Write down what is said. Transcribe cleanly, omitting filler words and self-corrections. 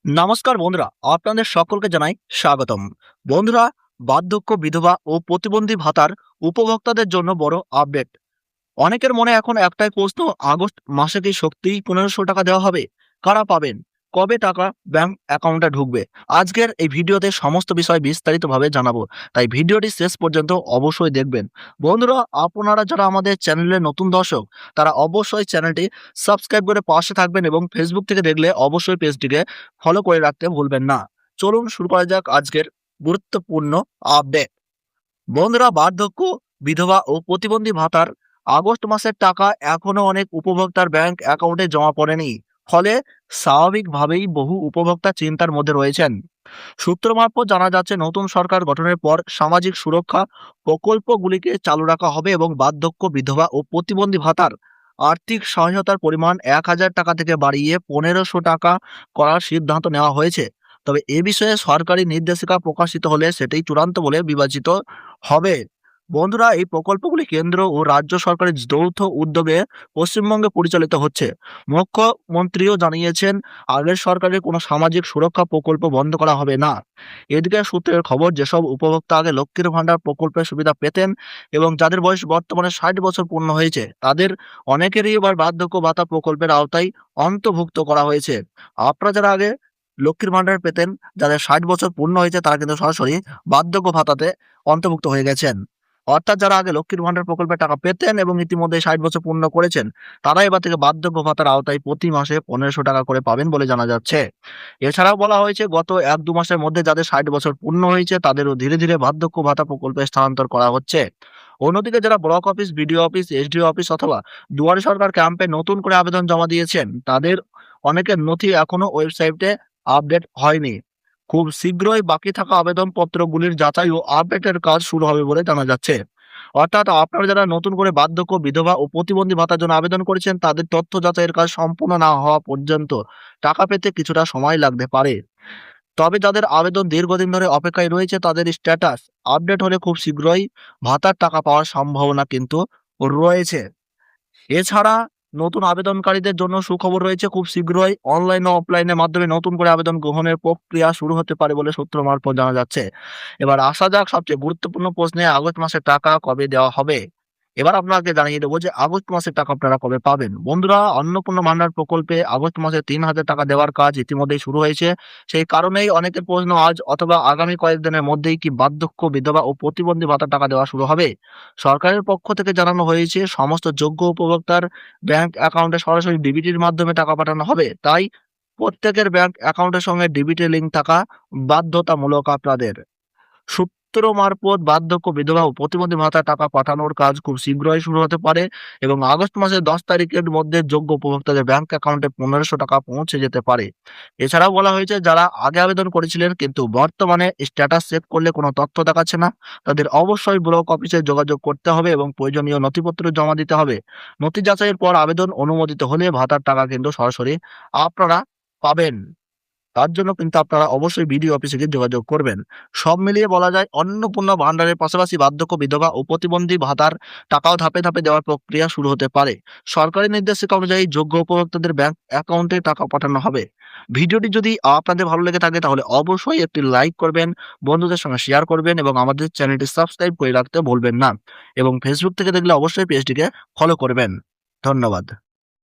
নমস্কার বন্ধুরা, আপনাদের সকলকে জানাই স্বাগতম। বন্ধুরা, বার্ধক্য, বিধবা ও প্রতিবন্ধী ভাতার উপভোক্তাদের জন্য বড় আপডেট। অনেকের মনে এখন একটাই প্রশ্ন, আগস্ট মাসে কি সত্যিই ১৫০০ টাকা দেওয়া হবে? কারা পাবেন? কবে টাকা ব্যাংক অ্যাকাউন্টে ঢুকবে? আজকের এই ভিডিওতে সমস্ত বিষয় বিস্তারিতভাবে জানাবো। তাই ভিডিওটি শেষ পর্যন্ত অবশ্যই দেখবেন। বন্ধুরা, আপনারা যারা আমাদের চ্যানেলের নতুন দর্শক, তারা অবশ্যই চ্যানেলটি সাবস্ক্রাইব করে পাশে থাকবেন এবং ফেসবুক থেকে দেখলে অবশ্যই পেজটিকে ফলো করে রাখতে ভুলবেন না। চলুন শুরু করা যাক আজকের গুরুত্বপূর্ণ আপডেট। বন্ধুরা, বার্ধক্য, বিধবা ও প্রতিবন্ধী ভাতার আগস্ট মাসের টাকা এখনো অনেক উপভোক্তার ব্যাংক অ্যাকাউন্টে জমা পড়েনি। ফলে স্বাভাবিকভাবেই বহু উপভোক্তা চিন্তার মধ্যে রয়েছেন। সূত্র মারফত জানা যাচ্ছে, নতুন সরকার গঠনের পর সামাজিক সুরক্ষা প্রকল্পগুলিকে চালু রাখা হবে এবং বার্ধক্য, বিধবা ও প্রতিবন্ধী ভাতার আর্থিক সহায়তার পরিমাণ ১,০০০ টাকা থেকে বাড়িয়ে ১৫০০ টাকা করার সিদ্ধান্ত নেওয়া হয়েছে। তবে এ বিষয়ে সরকারি নির্দেশিকা প্রকাশিত হলে সেটাই চূড়ান্ত বলে বিবেচিত হবে। বন্ধুরা, এই প্রকল্পগুলি কেন্দ্র ও রাজ্য সরকারের যৌথ উদ্যোগে পশ্চিমবঙ্গে পরিচালিত হচ্ছে। মুখ্যমন্ত্রীও জানিয়েছেন, আগের সরকারের কোনো সামাজিক সুরক্ষা প্রকল্প বন্ধ করা হবে না। এদিকে সূত্রের খবর, যেসব উপভোক্তা আগে লক্ষ্মীর ভাণ্ডার প্রকল্পের সুবিধা পেতেন এবং যাদের বয়স বর্তমানে ৬০ বছর পূর্ণ হয়েছে, তাদের অনেকেরই এবার বার্ধক্য ভাতা প্রকল্পের আওতায় অন্তর্ভুক্ত করা হয়েছে। আপনারা যারা আগে লক্ষ্মীর ভাণ্ডার পেতেন, যাদের ৬০ বছর পূর্ণ হয়েছে, তারা কিন্তু সরাসরি বার্ধক্য ভাতাতে অন্তর্ভুক্ত হয়ে গেছেন। অর্থাৎ যারা আগে লক্ষ্মীর ভাণ্ডার প্রকল্পে টাকা পেতেন এবং ইতিমধ্যে ৬০ বছর পূর্ণ করেছেন, তারা এবার থেকে বার্ধক্য ভাতার আওতায় প্রতি মাসে ১৫০০ টাকা করে পাবেন বলে জানা যাচ্ছে। এছাড়াও বলা হয়েছে, গত ১-২ মাসের মধ্যে যাদের ৬০ বছর পূর্ণ হয়েছে, তাদেরও ধীরে ধীরে বার্ধক্য ভাতা প্রকল্পে স্থানান্তর করা হচ্ছে। অন্যদিকে যারা block office, BDO office, SDO office অথবা দুয়ারে সরকার ক্যাম্পে নতুন করে আবেদন জমা দিয়েছেন, তাদের অনেকের নথি এখনো ওয়েবসাইটে আপডেট হয়নি। খুব শীঘ্রই বাকি থাকা আবেদনপত্রগুলির যাচাই ও আপডেটের কাজ শুরু হবে বলে জানা যাচ্ছে। অর্থাৎ আপনারা যারা নতুন করে বার্ধক্য, বিধবা ও প্রতিবন্ধী ভাতার জন্য আবেদন করেছেন, তাদের তথ্য যাচাইয়ের কাজ সম্পূর্ণ না হওয়া পর্যন্ত টাকা পেতে কিছুটা সময় লাগতে পারে। তবে যাদের আবেদন দীর্ঘদিন ধরে অপেক্ষায় রয়েছে, তাদের স্ট্যাটাস আপডেট হলে খুব শীঘ্রই ভাতার টাকা পাওয়ার সম্ভাবনা কিন্তু রয়েছে। এছাড়া নতুন আবেদনকারীদের জন্য সুখবর রয়েছে, খুব শীঘ্রই অনলাইন ও অফলাইনের মাধ্যমে নতুন করে আবেদন গ্রহণের প্রক্রিয়া শুরু হতে পারে বলে সূত্র মারফত জানা যাচ্ছে। এবার আসা যাক সবচেয়ে গুরুত্বপূর্ণ প্রশ্নে, আগস্ট মাসের টাকা কবে দেওয়া হবে? এবার আপনাকে জানিয়ে দেবো যে আগস্ট মাসের টাকা আপনারা কবে পাবেন। বন্ধুরা, অন্নপূর্ণা ভান্ডার প্রকল্পে আগস্ট মাসে ৩,০০০ টাকা দেওয়ার কাজ ইতিমধ্যেই শুরু হয়েছে। সেই কারণেই অনেকের প্রশ্ন, আজ অথবা আগামী কয়েকদিনের মধ্যেই কি বার্ধক্য, বিধবা ও প্রতিবন্ধী ভাতার টাকা দেওয়া শুরু হবে? সরকারের পক্ষ থেকে জানানো হয়েছে, সমস্ত যোগ্য উপভোক্তার ব্যাংক অ্যাকাউন্টে সরাসরি ডিবিটির মাধ্যমে টাকা পাঠানো হবে। তাই প্রত্যেকের ব্যাংক অ্যাকাউন্টের সঙ্গে ডিবিটি লিংক থাকা বাধ্যতামূলক আপনাদের। সূত্র মারফত বার্ধক্য, বিধবা ও প্রতিবন্ধী ভাতার টাকা পাঠানোর কাজ খুব শীঘ্রই শুরু হতে পারে এবং আগস্ট মাসের ১০ তারিখের মধ্যে যোগ্য উপভোক্তাদের ব্যাংক অ্যাকাউন্টে ১৫০০ টাকা পৌঁছে যেতে পারে। এছাড়াও বলা হয়েছে, যারা আগে আবেদন করেছিলেন কিন্তু বর্তমানে স্ট্যাটাস চেক করলে কোনো তথ্য দেখাচ্ছে না, তাদের অবশ্যই ব্লক অফিসে যোগাযোগ করতে হবে এবং প্রয়োজনীয় নথিপত্র জমা দিতে হবে। নথি যাচাইয়ের পর আবেদন অনুমোদিত হলে ভাতার টাকা কিন্তু সরাসরি আপনারা পাবেন। তার জন্য কিন্তু আপনারা অবশ্যই বিডিও অফিসে গিয়ে যোগাযোগ করবেন। সব মিলিয়ে বলা যায়, অন্নপূর্ণা ভান্ডারের পাশাপাশি বার্ধক্য, বিধবা ও প্রতিবন্ধী ভাতার টাকাও ধাপে ধাপে দেওয়ার প্রক্রিয়া শুরু হতে পারে। সরকারি নির্দেশিকা অনুযায়ী যোগ্য উপভোক্তাদের ব্যাংক অ্যাকাউন্টে টাকা পাঠানো হবে। ভিডিওটি যদি আপনাদের ভালো লেগে থাকে, তাহলে অবশ্যই একটি লাইক করবেন, বন্ধুদের সঙ্গে শেয়ার করবেন এবং আমাদের চ্যানেলটি সাবস্ক্রাইব করে রাখতে ভুলবেন না। এবং ফেসবুক থেকে দেখলে অবশ্যই পেজটিকে ফলো করবেন। ধন্যবাদ।